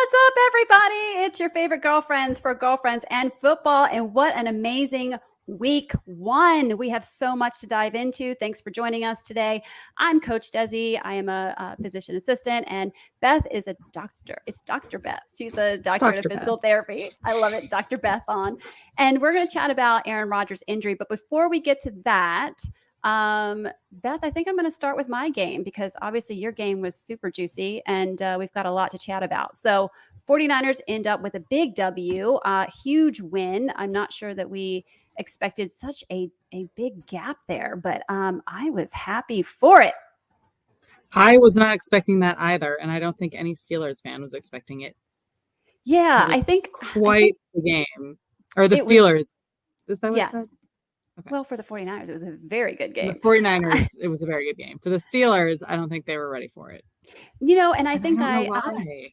What's up, everybody? It's your favorite girlfriends for girlfriends and football. And what an amazing week one. We have so much to dive into. Thanks for joining us today. I'm Coach Desi. I am a physician assistant, and Beth is a doctor. It's Dr. Beth. She's a doctorate of Dr. physical Beth. therapy. I love it. Dr. Beth on. And we're going to chat about Aaron Rodgers' injury. But before we get to that, Beth, I think I'm going to start with my game because obviously your game was super juicy and we've got a lot to chat about. So 49ers end up with a big W, huge win. I'm not sure that we expected such a big gap there, but I was happy for it. I was not expecting that either, and I don't think any Steelers fan was expecting it. Yeah, It was I think quite the game. Or the it was, Steelers. Is that what yeah. it said? Okay. Well, for the 49ers, it was a very good The game. 49ers, it was a very good game. For the Steelers, I don't think they were ready for it. And I And I think don't know why.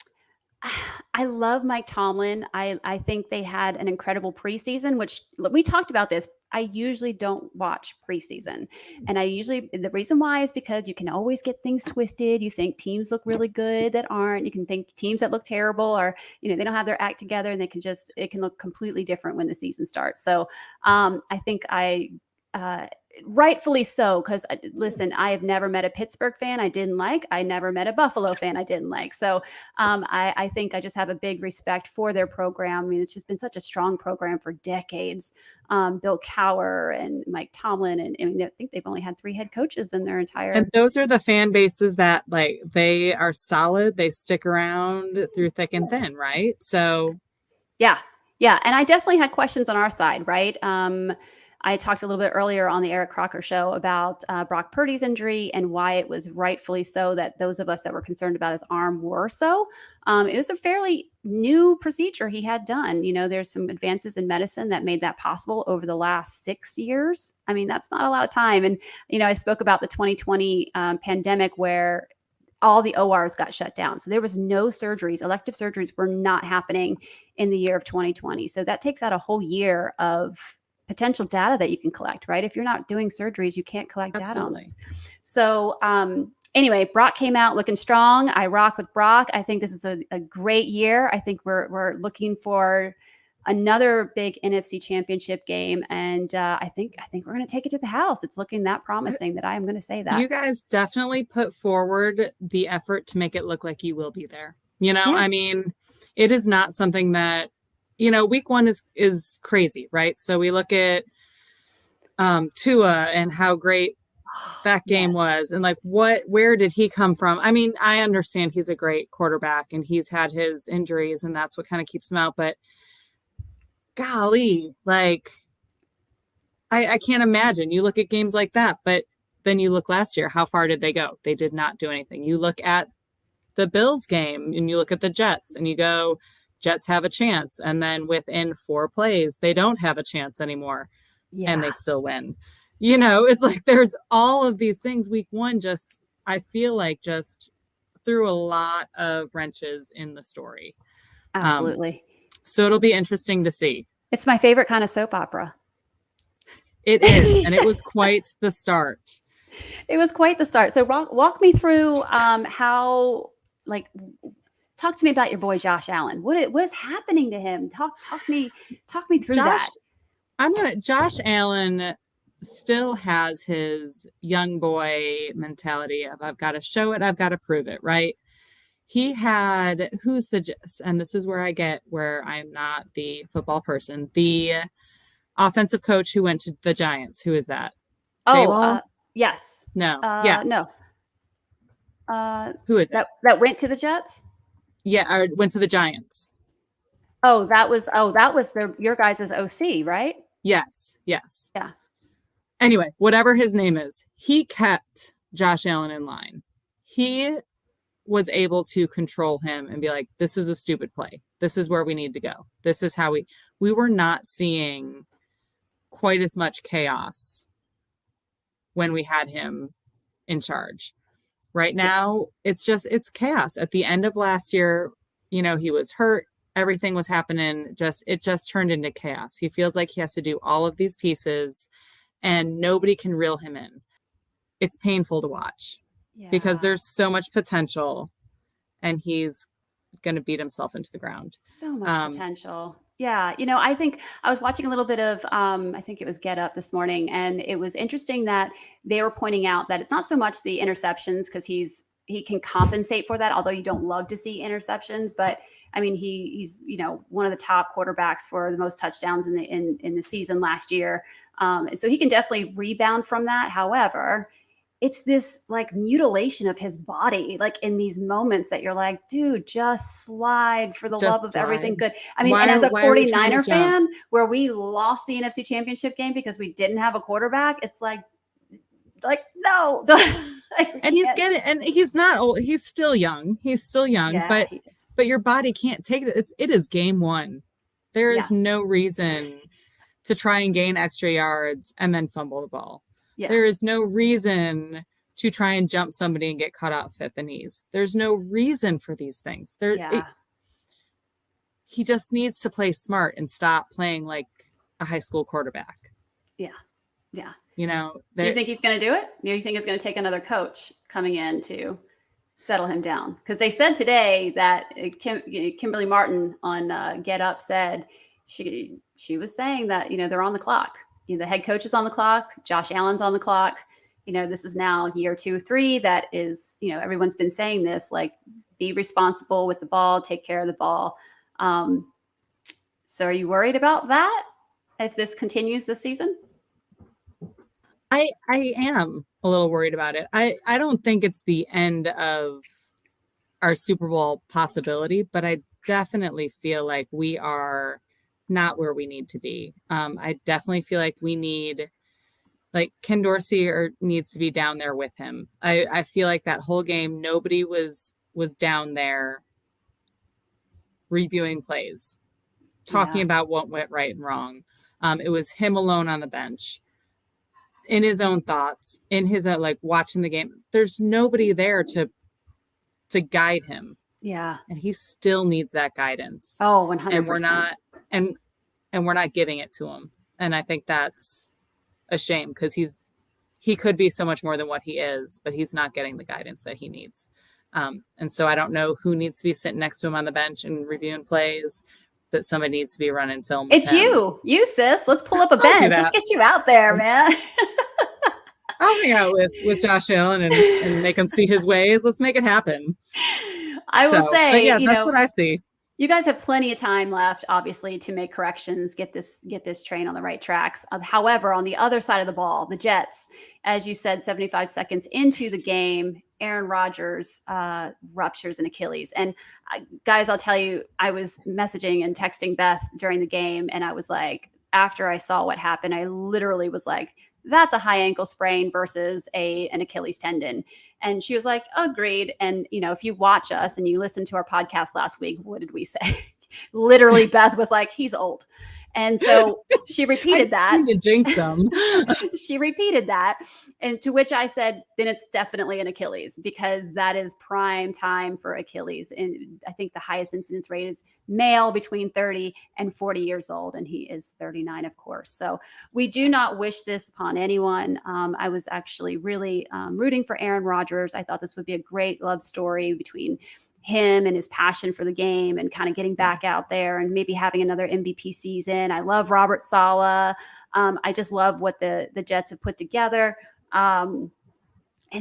I love Mike Tomlin. I think they had an incredible preseason, which we talked about this. I usually don't watch preseason. And the reason why is because you can always get things twisted. You think teams look really good that aren't. You can think teams that look terrible or, they don't have their act together and it can look completely different when the season starts. So I think rightfully so, because listen, I have never met a Pittsburgh fan I didn't like. I never met a Buffalo fan I didn't like. So I think I just have a big respect for their program. I mean, it's just been such a strong program for decades. Bill Cowher and Mike Tomlin, and I think they've only had 3 head coaches in their entire. And those are the fan bases that they are solid. They stick around through thick and thin, right? So yeah. And I definitely had questions on our side, right? I talked a little bit earlier on the Eric Crocker show about Brock Purdy's injury and why it was rightfully so that those of us that were concerned about his arm were so. It was a fairly new procedure he had done. There's some advances in medicine that made that possible over the last 6 years. I mean, that's not a lot of time. And, I spoke about the 2020 pandemic where all the ORs got shut down. So there was no surgeries. Elective surgeries were not happening in the year of 2020. So that takes out a whole year of potential data that you can collect, right? If you're not doing surgeries, you can't collect data on this. So anyway, Brock came out looking strong. I rock with Brock. I think this is a great year. I think we're looking for another big NFC championship game. And I think we're going to take it to the house. It's looking that promising that I am going to say that. You guys definitely put forward the effort to make it look like you will be there. Yeah. I mean, it is not something that, week one is crazy, right? So we look at Tua and how great that game was and where did he come from? I mean, I understand he's a great quarterback and he's had his injuries and that's what kind of keeps him out, but golly, I can't imagine. You look at games like that, but then you look last year, how far did they go? They did not do anything. You look at the Bills game and you look at the Jets and you go, Jets have a chance. And then within 4 plays, they don't have a chance anymore. Yeah. And they still win. It's like there's all of these things. Week one I feel like just threw a lot of wrenches in the story. Absolutely. So it'll be interesting to see. It's my favorite kind of soap opera. It is. And it was quite the start. It was quite the start. So walk me through how, talk to me about your boy Josh Allen. What is happening to him? Talk me through that. Josh Allen still has his young boy mentality of I've got to show it, I've got to prove it, right? He had and this is where I'm not the football person, the offensive coach who went to the Giants. Who is that? Yes. No. No. Who is it? That went to the Jets? Yeah, or went to the Giants. That was your guys' OC, right? Yes. Yeah. Anyway, whatever his name is, he kept Josh Allen in line. He was able to control him and be like, this is a stupid play. This is where we need to go. This is how we were not seeing quite as much chaos when we had him in charge. Right now, it's chaos. At the end of last year, he was hurt. Everything was happening. It just turned into chaos. He feels like he has to do all of these pieces and nobody can reel him in. It's painful to watch because there's so much potential and he's going to beat himself into the ground. So much potential. Yeah. I think I was watching a little bit of, I think it was Get Up this morning, and it was interesting that they were pointing out that it's not so much the interceptions, because he can compensate for that, although you don't love to see interceptions. But I mean, he's one of the top quarterbacks for the most touchdowns in the season last year. So he can definitely rebound from that. However, it's this like mutilation of his body, like in these moments that you're like, dude, just slide for the love of everything good. I mean, and as a 49er fan, where we lost the NFC Championship game because we didn't have a quarterback, it's like no. And he's not old. He's still young. Yeah, but your body can't take it. It is game one. There is no reason to try and gain extra yards and then fumble the ball. Yes. There is no reason to try and jump somebody and get caught out at the knees. There's no reason for these things. He just needs to play smart and stop playing like a high school quarterback. Yeah. Yeah. Do you think he's going to do it? Do you think it's going to take another coach coming in to settle him down? Because they said today that Kimberly Martin on Get Up said she was saying that, they're on the clock. The head coach is on the clock. Josh Allen's on the clock. This is now year 2, 3. That is, everyone's been saying this, like, be responsible with the ball, take care of the ball. So are you worried about that if this continues this season? I am a little worried about it. I don't think it's the end of our Super Bowl possibility, but I definitely feel like we are not where we need to be. I definitely feel like we need, like, Ken Dorsey needs to be down there with him. I feel like that whole game, nobody was down there reviewing plays, talking about what went right and wrong. It was him alone on the bench, in his own thoughts, in his like watching the game. There's nobody there to guide him. Yeah. And he still needs that guidance. Oh, 100%. And we're not giving it to him. And I think that's a shame, because he could be so much more than what he is, but he's not getting the guidance that he needs. And so I don't know who needs to be sitting next to him on the bench and reviewing plays, but somebody needs to be running film. It's you, sis. Let's pull up a bench. Let's get you out there, man. I'll hang out with Josh Allen and make him see his ways. Let's make it happen. I will say, that's what I see. You guys have plenty of time left, obviously, to make corrections, get this train on the right tracks. However, on the other side of the ball, the Jets, as you said, 75 seconds into the game, Aaron Rodgers ruptures an Achilles. And guys, I'll tell you, I was messaging and texting Beth during the game, and I was like, after I saw what happened, I literally was like, that's a high ankle sprain versus an Achilles tendon. And she was like, agreed. And, if you watch us and you listen to our podcast last week, what did we say? Literally, Beth was like, he's old. And so she repeated that. I need to jinx him. She repeated that. And to which I said, then it's definitely an Achilles, because that is prime time for Achilles. And I think the highest incidence rate is male between 30 and 40 years old. And he is 39, of course. So we do not wish this upon anyone. I was actually really rooting for Aaron Rodgers. I thought this would be a great love story between him and his passion for the game and kind of getting back out there and maybe having another MVP season. I love Robert Saleh. I just love what the Jets have put together. And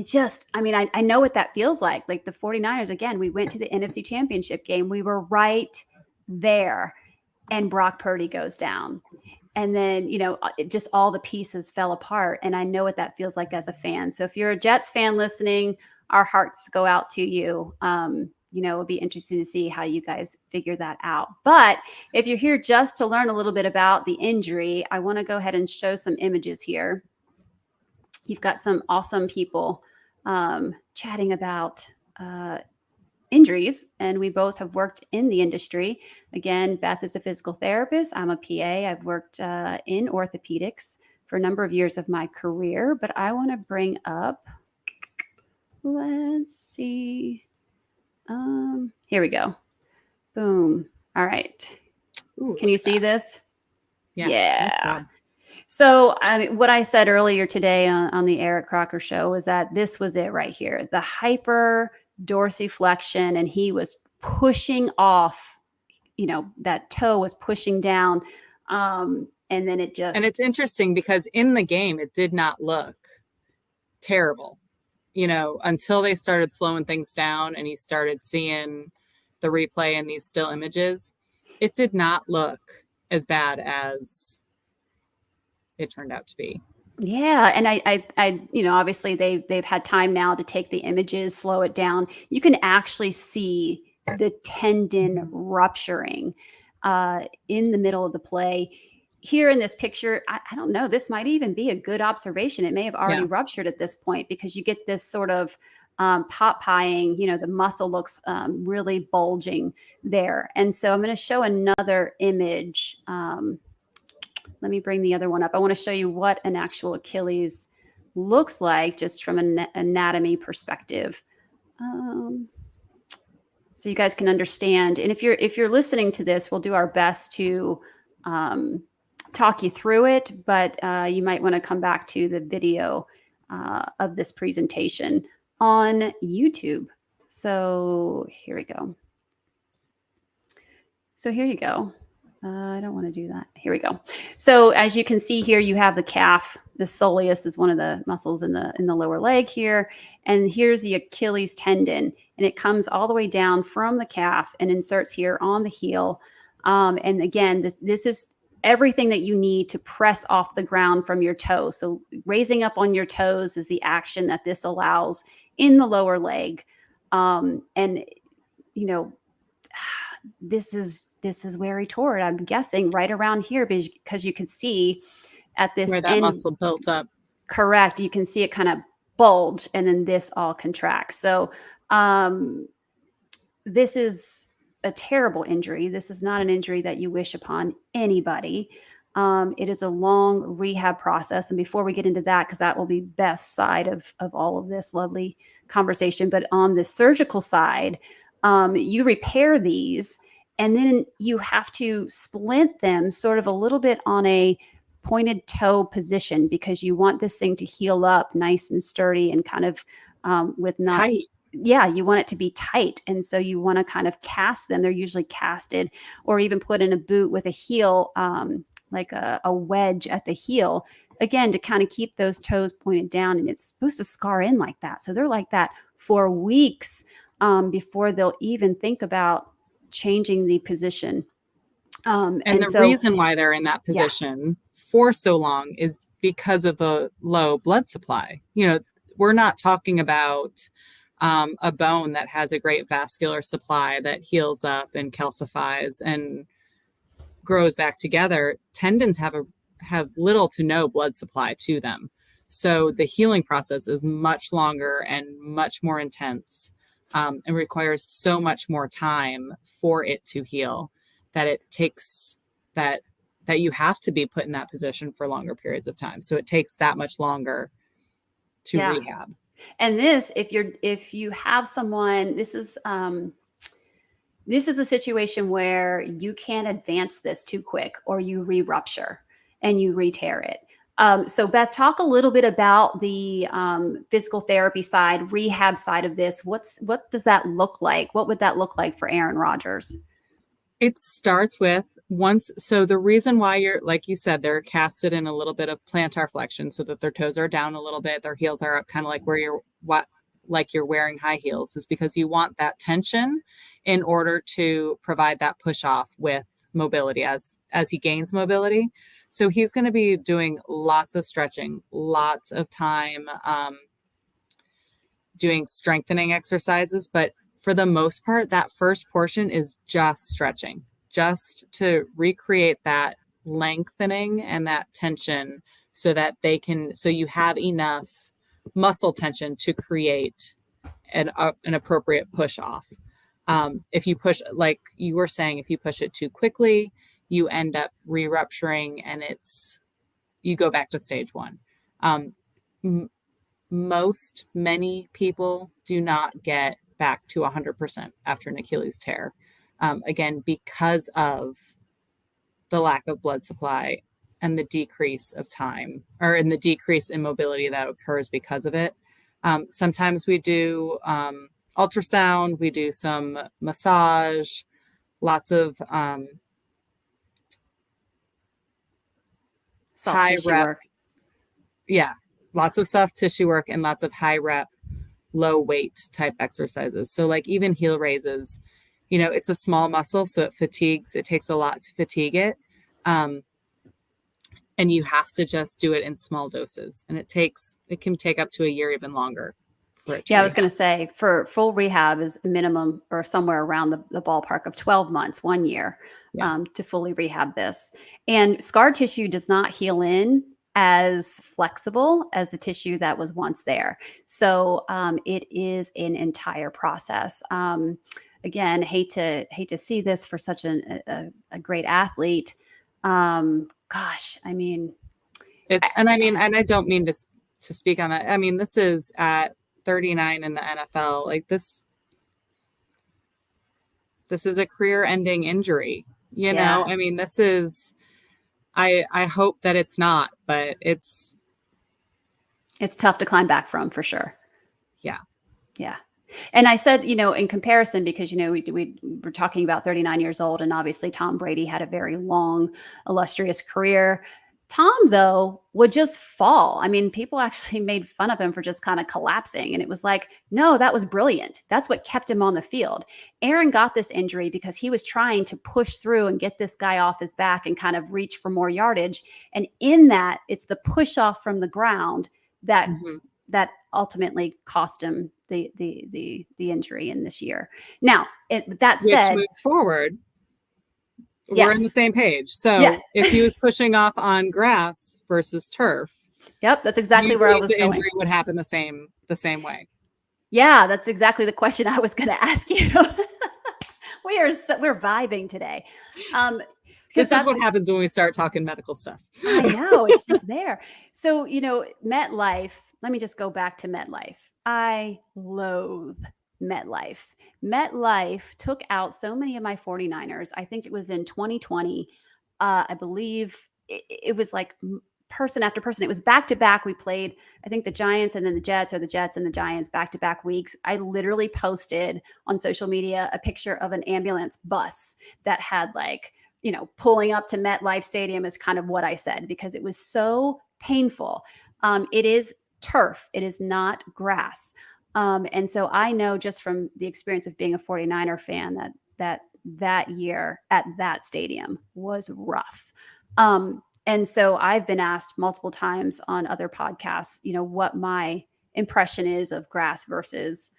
just, I know what that feels like. Like the 49ers, again, we went to the NFC Championship game. We were right there, and Brock Purdy goes down. And then, just all the pieces fell apart. And I know what that feels like as a fan. So if you're a Jets fan listening, our hearts go out to you. It'll be interesting to see how you guys figure that out. But if you're here just to learn a little bit about the injury, I want to go ahead and show some images here. You've got some awesome people chatting about injuries, and we both have worked in the industry. Again, Beth is a physical therapist. I'm a PA. I've worked in orthopedics for a number of years of my career, but I want to bring up, let's see. Here we go. Boom. All right. Ooh, can you see this? Yeah. So what I said earlier today on the Eric Crocker show was that this was it right here. The hyper dorsiflexion, and he was pushing off, that toe was pushing down. And then it And just, it's interesting because in the game, it did not look terrible, until they started slowing things down and you started seeing the replay and these still images. It did not look as bad as it turned out to be. yeah. And obviously they've had time now to take the images, slow it down. You can actually see the tendon rupturing in the middle of the play. Here in this picture, I don't know, this might even be a good observation. It may have already ruptured at this point, because you get this sort of pop pieing, the muscle looks really bulging there. And so I'm going to show another image. Let me bring the other one up. I want to show you what an actual Achilles looks like just from an anatomy perspective. So you guys can understand. And if you're listening to this, we'll do our best to talk you through it, but you might want to come back to the video of this presentation on YouTube. So here we go. So here you go. I don't want to do that. Here we go. So as you can see here, you have the calf. The soleus is one of the muscles in the lower leg here. And here's the Achilles tendon. And it comes all the way down from the calf and inserts here on the heel. And again, this is everything that you need to press off the ground from your toe. So raising up on your toes is the action that this allows in the lower leg. And, this is where he tore it. I'm guessing right around here, because you can see at this where that end, muscle built up. Correct. You can see it kind of bulge, and then this all contracts. So this is a terrible injury. This is not an injury that you wish upon anybody. It is a long rehab process. And before we get into that, because that will be Beth's side of all of this lovely conversation, but on the surgical side, you repair these, and then you have to splint them sort of a little bit on a pointed toe position, because you want this thing to heal up nice and sturdy and kind of with not tight. Yeah, you want it to be tight. And so you want to kind of cast them. They're usually casted or even put in a boot with a heel, like a wedge at the heel, again, to kind of keep those toes pointed down. And it's supposed to scar in like that. So they're like that for weeks before they'll even think about changing the position. And the reason why they're in that position for so long is because of the low blood supply. We're not talking about a bone that has a great vascular supply that heals up and calcifies and grows back together. Tendons have little to no blood supply to them. So the healing process is much longer and much more intense, and requires so much more time for it to heal, that it takes that you have to be put in that position for longer periods of time. So it takes that much longer to rehab. And this, if you have someone, this is a situation where you can't advance this too quick, or you re-rupture and you re-tear it. So Beth, talk a little bit about the physical therapy side, rehab side of this. What does that look like? What would that look like for Aaron Rodgers? It starts with so the reason why like you said, they're casted in a little bit of plantar flexion so that their toes are down a little bit, their heels are up, kind of like where you're wearing high heels, is because you want that tension in order to provide that push off with mobility as he gains mobility. So he's going to be doing lots of stretching, lots of time doing strengthening exercises. But for the most part, that first portion is just stretching, just to recreate that lengthening and that tension so that so you have enough muscle tension to create an appropriate push off. If you push, like you were saying, if you push it too quickly, you end up re-rupturing, and you go back to stage one. Many people do not get back to 100% after an Achilles tear. Again, because of the lack of blood supply and the decrease of time, and the decrease in mobility that occurs because of it. Sometimes we do ultrasound, we do some massage, lots of Soft high tissue rep, work. yeah, Yeah. lots of soft tissue work and lots of high rep, low weight type exercises. So like even heel raises, it's a small muscle, so it takes a lot to fatigue it. Um, and you have to just do it in small doses. And it can take up to a year, even longer for it to Yeah, I was rehab. going to say for full rehab is minimum or somewhere around the ballpark of 12 months, 1 year, Yeah. to fully rehab this. And scar tissue does not heal in as flexible as the tissue that was once there. So it is an entire process. Again, hate to see this for such a great athlete. Gosh, I mean, And I don't mean to speak on that. I mean, this is at 39 in the NFL. Like this is a career-ending injury. yeah, I mean, this is I hope that it's not, but it's tough to climb back from for sure. yeah. Yeah. And I said, in comparison, because, we were talking about 39 years old, and obviously Tom Brady had a very long, illustrious career. Tom, though, would just fall. I mean, people actually made fun of him for just kind of collapsing. And it was like, no, that was brilliant. That's what kept him on the field. Aaron got this injury because he was trying to push through and get this guy off his back and kind of reach for more yardage. And in that, it's the push off from the ground that Mhm. that ultimately cost him the injury in this year. Now, that Which said, moves forward. We're on the yes, same page. yes, So if he was pushing off on grass versus turf, yep, that's do exactly you where I believe was the going. injury would happen the same way? Yeah, that's exactly the question I was going to ask you. We're vibing today, because This is that's what happens when we start talking medical stuff. I know it's just there. So MetLife. Let me just go back to MetLife. I loathe MetLife. MetLife took out so many of my 49ers. I think it was in 2020. I believe it was like person after person. It was back to back. We played, I think, the Giants and then the Jets, or the Jets and the Giants back to back weeks. I literally posted on social media a picture of an ambulance bus that had like, pulling up to MetLife Stadium is kind of what I said, because it was so painful. It is turf. It is not grass. And so I know just from the experience of being a 49er fan that year at that stadium was rough. And so I've been asked multiple times on other podcasts, what my impression is of grass versus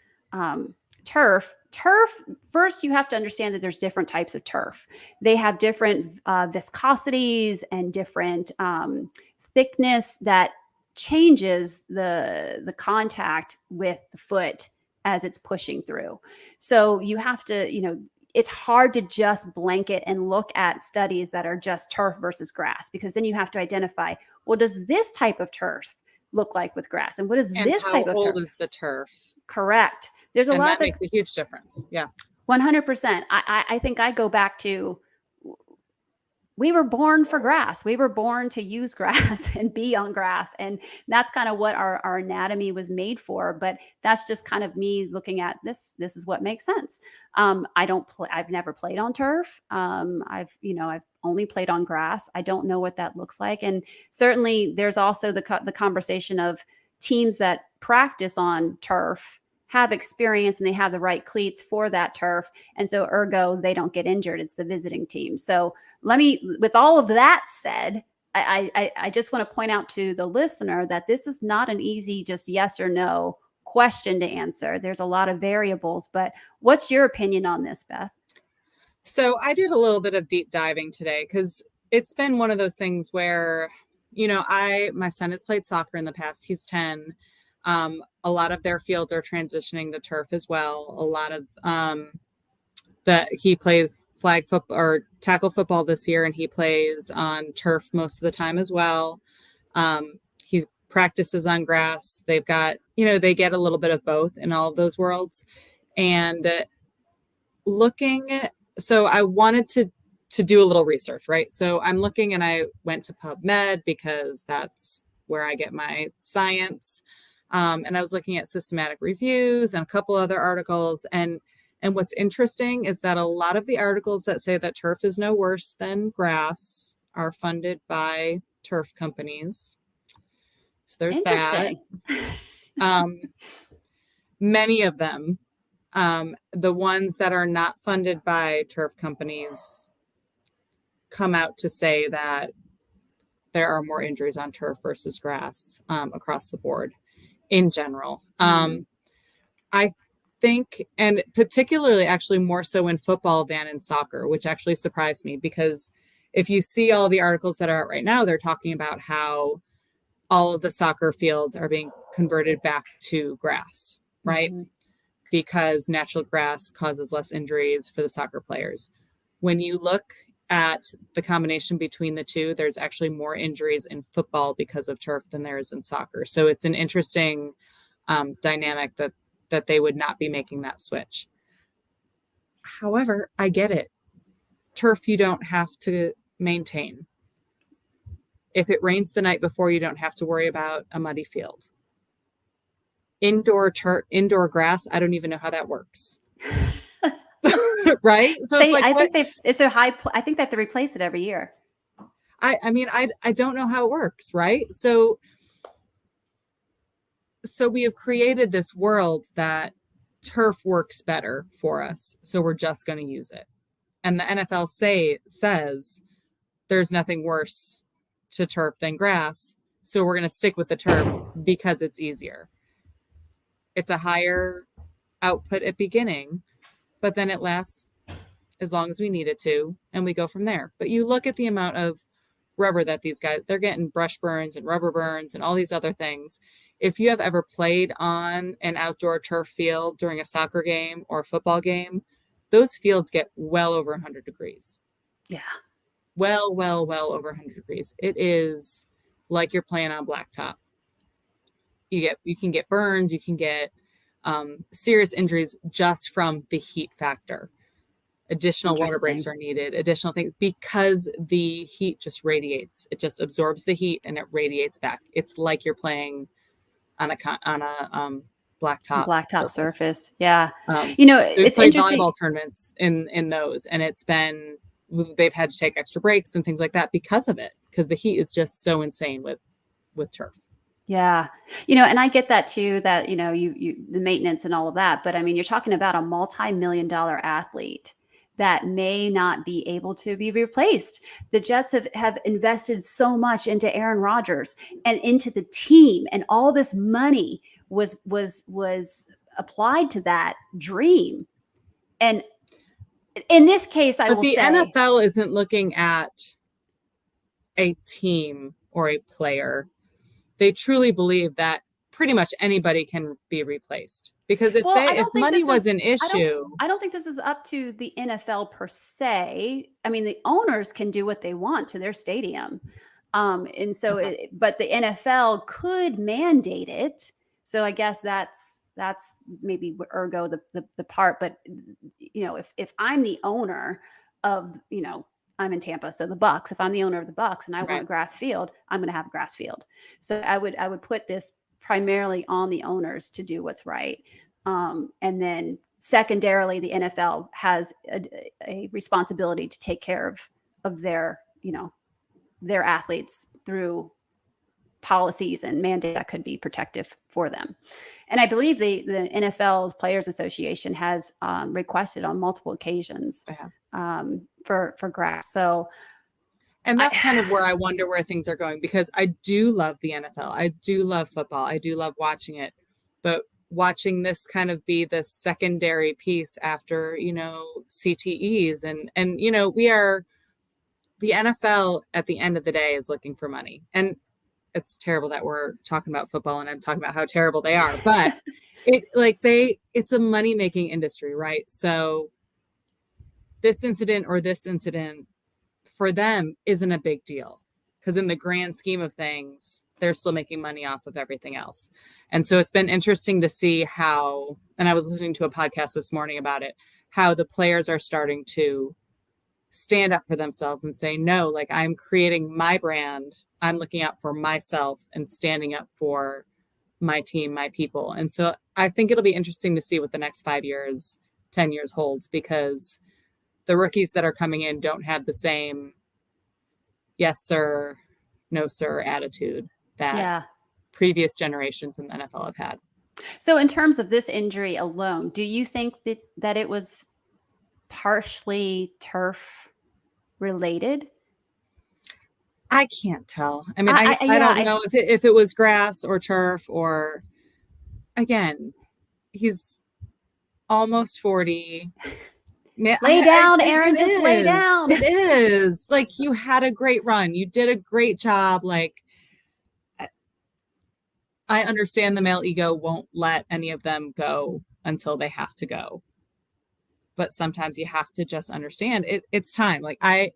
turf. Turf, first, you have to understand that there's different types of turf. They have different viscosities and different thickness that changes the contact with the foot as it's pushing through. So you have to, it's hard to just blanket and look at studies that are just turf versus grass, because then you have to identify, well, does this type of turf look like with grass? And what is And this how type of old turf? is the turf? Correct. There's a And lot that that makes a huge difference. Yeah. 100%. I think I go back to, we were born for grass. We were born to use grass and be on grass. And that's kind of what our anatomy was made for. But that's just kind of me looking at this. This is what makes sense. I don't play, I've never played on turf. I've only played on grass. I don't know what that looks like. And certainly there's also the conversation of teams that practice on turf have experience and they have the right cleats for that turf. And so ergo, they don't get injured. It's the visiting team. So with all of that said, I just want to point out to the listener that this is not an easy, just yes or no question to answer. There's a lot of variables, but what's your opinion on this, Beth? So I did a little bit of deep diving today because it's been one of those things where, my son has played soccer in the past. He's 10. A lot of their fields are transitioning to turf as well. A lot of that he plays flag football or tackle football this year, and he plays on turf most of the time as well. He practices on grass. They've got, they get a little bit of both in all of those worlds. And so I wanted to do a little research, right? So I'm looking, and I went to PubMed because that's where I get my science. And I was looking at systematic reviews and a couple other articles. And what's interesting is that a lot of the articles that say that turf is no worse than grass are funded by turf companies. So there's that. Interesting. Many of them, the ones that are not funded by turf companies, come out to say that there are more injuries on turf versus grass across the board in general. I think, and particularly actually more so in football than in soccer, which actually surprised me, because if you see all the articles that are out right now, they're talking about how all of the soccer fields are being converted back to grass, right? Because natural grass causes less injuries for the soccer players. When you look at the combination between the two, there's actually more injuries in football because of turf than there is in soccer. So it's an interesting dynamic that they would not be making that switch. However, I get it. Turf you don't have to maintain. If it rains the night before, you don't have to worry about a muddy field. Indoor grass, I don't even know how that works. Right? So it's like, I think it's a high. I think they have to replace it every year. I mean, I don't know how it works, right? So we have created this world that turf works better for us, so we're just going to use it. And the NFL says there's nothing worse to turf than grass, so we're going to stick with the turf because it's easier. It's a higher output at beginning, but then it lasts as long as we need it to, and we go from there. But you look at the amount of rubber that these guys, they're getting brush burns and rubber burns and all these other things. If you have ever played on an outdoor turf field during a soccer game or a football game, those fields get well over 100 degrees. Yeah. Well over 100 degrees. It is like you're playing on blacktop. You can get burns, you can get serious injuries just from the heat factor. Additional water breaks are needed, additional things, because the heat just radiates. It just absorbs the heat and it radiates back. It's like you're playing on a blacktop surface. Yeah. It's it's interesting. Volleyball tournaments in those, and they've had to take extra breaks and things like that because of it, because the heat is just so insane with turf. Yeah. And I get that too, that, you the maintenance and all of that. But I mean, you're talking about a multi-million-dollar athlete that may not be able to be replaced. The Jets have invested so much into Aaron Rodgers and into the team, and all this money was applied to that dream. And in this case, I will say, the NFL isn't looking at a team or a player. They truly believe that pretty much anybody can be replaced, because if money was an issue, I don't think this is up to the NFL per se. I mean, the owners can do what they want to their stadium. And so, but the NFL could mandate it. So I guess that's maybe ergo the part. But if I'm the owner of, I'm in Tampa, so the Bucks. If I'm the owner of the Bucks and I want a grass field, I'm going to have a grass field. So I would put this primarily on the owners to do what's right, and then secondarily, the NFL has a responsibility to take care of their their athletes through policies and mandates that could be protective for them. And I believe the NFL's Players Association has requested on multiple occasions for grass. So, and that's kind of where I wonder where things are going, because I do love the NFL. I do love football. I do love watching it. But watching this kind of be the secondary piece after, CTEs and we are, the NFL at the end of the day is looking for money. And it's terrible that we're talking about football and I'm talking about how terrible they are, but it's a money-making industry, right? So this incident for them isn't a big deal, because in the grand scheme of things, they're still making money off of everything else. And so it's been interesting to see how, and I was listening to a podcast this morning about it, how the players are starting to stand up for themselves and say, no, I'm creating my brand. I'm looking out for myself and standing up for my team, my people. And so I think it'll be interesting to see what the next 5 years, 10 years holds, because the rookies that are coming in don't have the same yes, sir, no, sir attitude that Yeah. previous generations in the NFL have had. So in terms of this injury alone, do you think that it was partially turf related? I can't tell. I mean, I Yeah, don't know if it was grass or turf or, again, he's almost 40. Man, lay down, it Aaron, just lay is. down. It is. Like, you had a great run. You did a great job. Like, I understand the male ego won't let any of them go until they have to go. But sometimes you have to just understand it's time. Like, I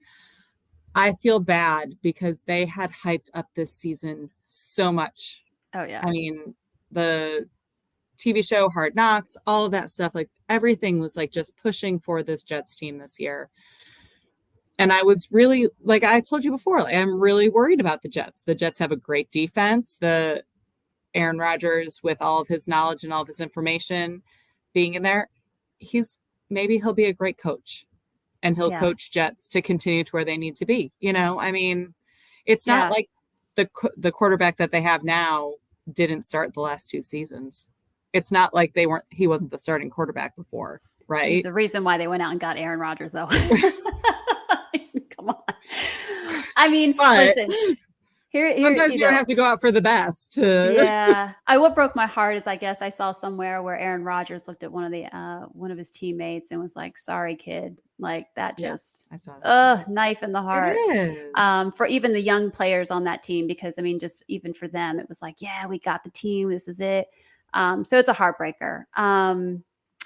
feel bad because they had hyped up this season so much. Oh yeah. I mean, the TV show Hard Knocks, all of that stuff, like everything was like just pushing for this Jets team this year. And I was really, like I told you before, like, I'm really worried about the Jets. The Jets have a great defense. The Aaron Rodgers, with all of his knowledge and all of his information being in there, maybe he'll be a great coach, and he'll Yeah. coach Jets to continue to where they need to be. I mean, it's not like the quarterback that they have now didn't start the last 2 seasons. It's not like he wasn't the starting quarterback before, right? He's the reason why they went out and got Aaron Rodgers, though. Come on. I mean, listen. Sometimes you don't have to go out for the best. Yeah. What broke my heart is, I guess I saw somewhere where Aaron Rodgers looked at one of his teammates and was like, "Sorry, kid." Like that just, I saw that. Knife in the heart. For even the young players on that team, because I mean, just even for them, it was like, yeah, we got the team. This is it. So it's a heartbreaker.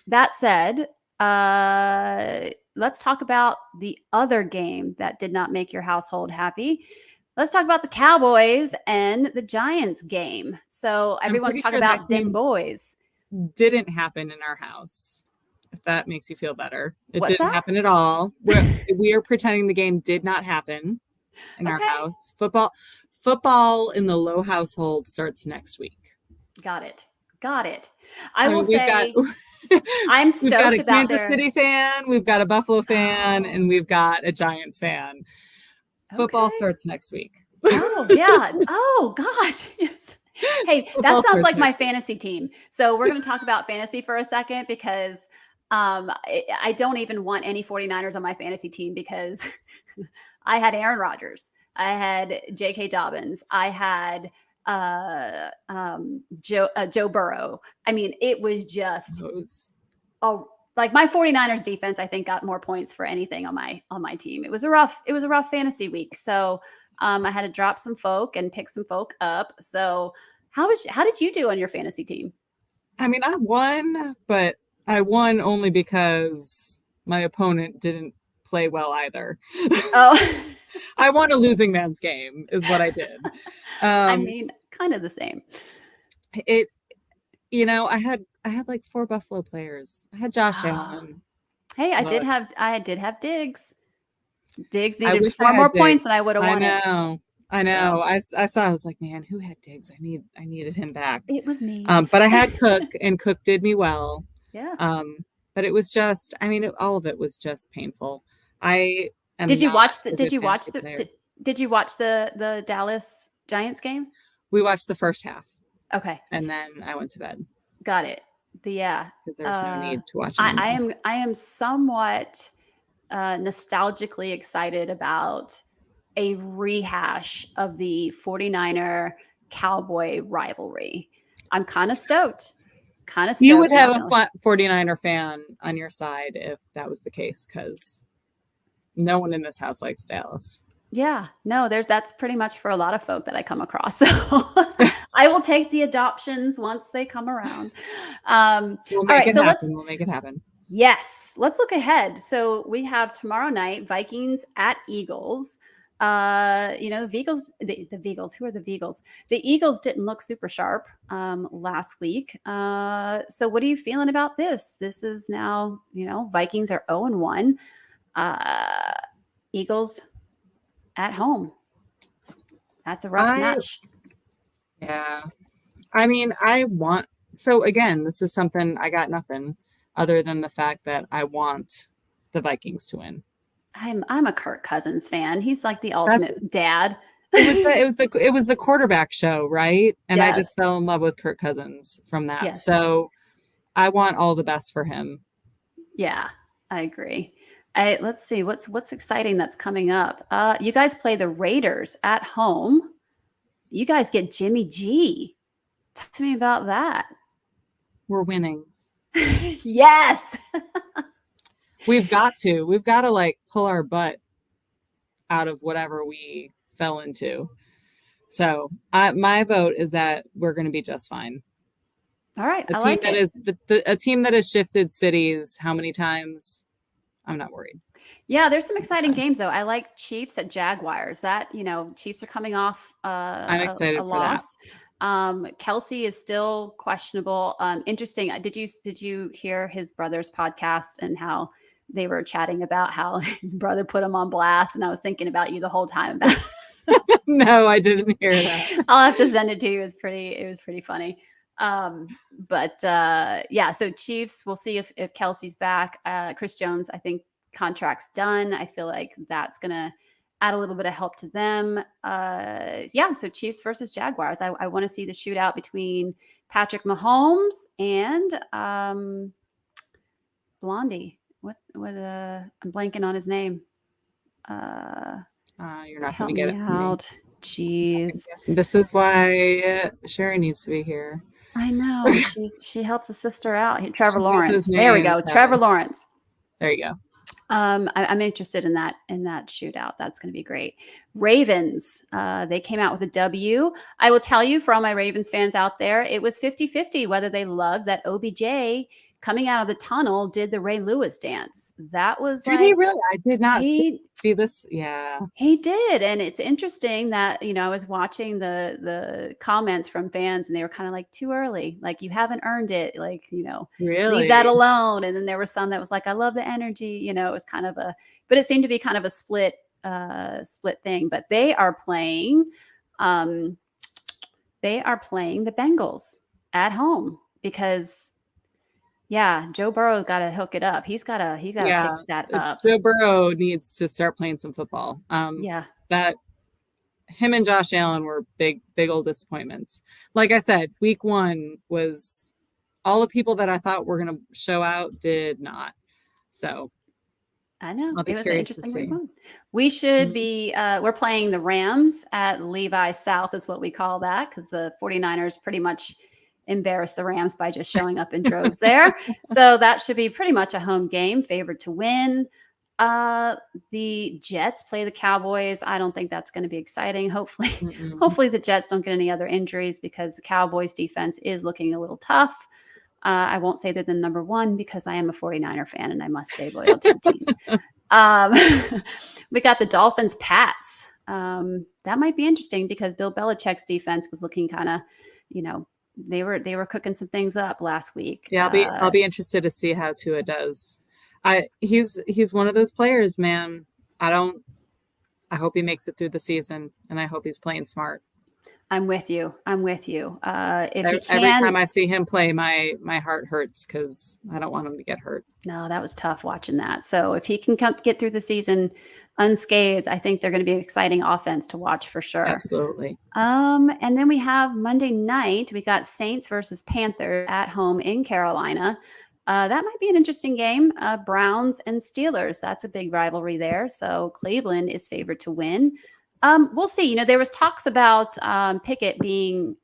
That said, let's talk about the other game that did not make your household happy. Let's talk about the Cowboys and the Giants game. So everyone's talking about them boys. Didn't happen in our house, if that makes you feel better. It What's didn't that? happen at all. We are pretending the game did not happen in our house. Football in the Lowe household starts next week. Got it. I will say I'm stoked we've got a about Kansas City fan, we've got a Buffalo fan, and we've got a Giants fan. Football starts next week. Oh, yeah. Oh, gosh. Yes. Hey, that sounds like my fantasy team. So we're going to talk about fantasy for a second, because I don't even want any 49ers on my fantasy team, because I had Aaron Rodgers. I had J.K. Dobbins. I had Joe Burrow. I mean, it was just like my 49ers defense, I think, got more points for anything on my team. It was a rough fantasy week. So I had to drop some folk and pick some folk up. So how did you do on your fantasy team? I mean, I won, but I won only because my opponent didn't play well either. Oh, I won a losing man's game is what I did. I mean, kind of the same. I had like 4 Buffalo players. I had Josh Allen. Hey, I did have Diggs. Diggs needed 4 more Diggs. points and I would have won it. I know. I saw, I was like, man, who had Diggs? I needed him back. It was me. But I had Cook, and Cook did me well. Yeah. But it was just, I mean, all of it was just painful. Did you watch the Dallas Giants game? We watched the first half. Okay. And then I went to bed. Got it. Because there's no need to watch it. I am somewhat nostalgically excited about a rehash of the 49er Cowboy rivalry. I'm kind of stoked. You would have a 49er fan on your side if that was the case, because no one in this house likes Dallas. Yeah, no, that's pretty much for a lot of folk that I come across. So I will take the adoptions once they come around. We'll make it happen. Yes, let's look ahead. So we have tomorrow night, Vikings at Eagles. The Beagles. Who are the Beagles? The Eagles didn't look super sharp last week. So what are you feeling about this? This is now, Vikings are 0-1. Eagles at home. That's a rough match. Yeah. I mean, so again, this is something I got nothing other than the fact that I want the Vikings to win. I'm a Kirk Cousins fan. He's like the That's ultimate dad. it was the quarterback show, right? And I Yes. just fell in love with Kirk Cousins from that. Yes. So I want all the best for him. Yeah, I agree. Let's see what's exciting that's coming up. You guys play the Raiders at home. You guys get Jimmy G. Talk to me about that. We're winning. Yes. We've got to like pull our butt out of whatever we fell into. So my vote is that we're going to be just fine. All right. A I team like that it. is a team that has shifted cities how many times? I'm not worried. Yeah, there's some exciting games though. I like Chiefs at Jaguars. That, Chiefs are coming off I'm a excited for that. loss. Kelsey is still questionable. Interesting. Did you hear his brother's podcast and how they were chatting about how his brother put him on blast? And I was thinking about you the whole time about No, I didn't hear that. I'll have to send it to you. It was pretty funny. Yeah, so Chiefs, we'll see if Kelsey's back. Chris Jones, I think contract's done. I feel like that's gonna add a little bit of help to them. Yeah, so Chiefs versus Jaguars. I want to see the shootout between Patrick Mahomes and Blondie. What I'm blanking on his name. You're not going Help to get me it from me. out. Jeez. This is why Sherry needs to be here. I know. She helps a sister out. Trevor She's got Lawrence. those There we names go. down. Trevor Lawrence. There you go. I'm interested in that shootout. That's going to be great. Ravens, they came out with a W. I will tell you, for all my Ravens fans out there, it was 50-50 whether they loved that OBJ coming out of the tunnel did the Ray Lewis dance. That was Did he really? I did not see this. Yeah. He did. And it's interesting that, I was watching the comments from fans and they were kind of like, too early. Like, you haven't earned it. Like, Really? leave that alone. And then there were some that was like, I love the energy. It was kind of but it seemed to be kind of a split thing. But they are playing the Bengals at home because Joe Burrow got to hook it up. He's got to pick that up. Joe Burrow needs to start playing some football. That him and Josh Allen were big old disappointments. Like I said, week 1 was all the people that I thought were going to show out did not. So I know I'll be it was an curious interesting to see. week 1. We should be, we're playing the Rams at Levi South is what we call that. Cause the 49ers pretty much embarrass the Rams by just showing up in droves there. So that should be pretty much a home game, favored to win. The Jets play the Cowboys. I don't think that's going to be exciting. Hopefully the Jets don't get any other injuries because the Cowboys defense is looking a little tough. I won't say they're the number 1 because I am a 49er fan and I must stay loyal to the team. We got the Dolphins Pats. That might be interesting because Bill Belichick's defense was looking kind of, they were cooking some things up last week. Yeah, I'll be interested to see how Tua does. He's one of those players, man. I hope he makes it through the season, and I hope he's playing smart. I'm with you. Every time I see him play, my heart hurts because I don't want him to get hurt. No, that was tough watching that. So if he can get through the season unscathed, I think they're going to be an exciting offense to watch for sure. Absolutely. And then we have Monday night. We got Saints versus Panthers at home in Carolina. That might be an interesting game. Browns and Steelers. That's a big rivalry there. So Cleveland is favored to win. We'll see. There was talks about Pickett being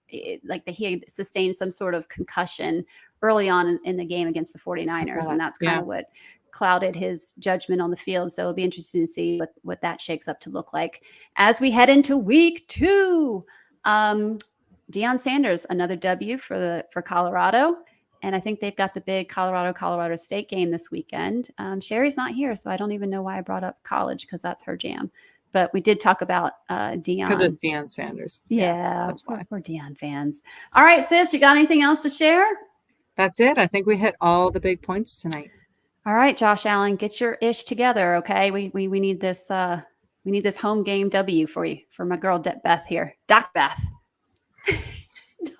like that he had sustained some sort of concussion early on in the game against the 49ers. And that's kind of what clouded his judgment on the field. So it'll be interesting to see what that shakes up to look like as we head into week 2. Deion Sanders, another W for Colorado. And I think they've got the big Colorado State game this weekend. Sherry's not here, so I don't even know why I brought up college because that's her jam. But we did talk about Deion. Because it's Deion Sanders. Yeah, that's why. We're Deion fans. All right, sis, you got anything else to share? That's it. I think we hit all the big points tonight. All right, Josh Allen, get your ish together, okay? We need this home game W for you, for my girl Beth here. Doc Beth.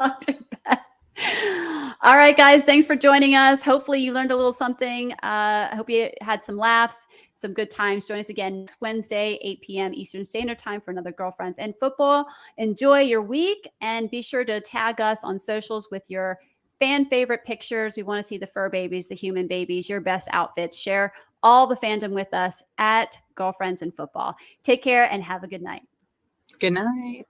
talk to Beth. All right, guys. Thanks for joining us. Hopefully you learned a little something. I hope you had some laughs, some good times. Join us again next Wednesday, 8 p.m. Eastern Standard Time for another Girlfriends and Football. Enjoy your week and be sure to tag us on socials with your fan favorite pictures. We want to see the fur babies, the human babies, your best outfits. Share all the fandom with us at Girlfriends and Football. Take care and have a good night. Good night.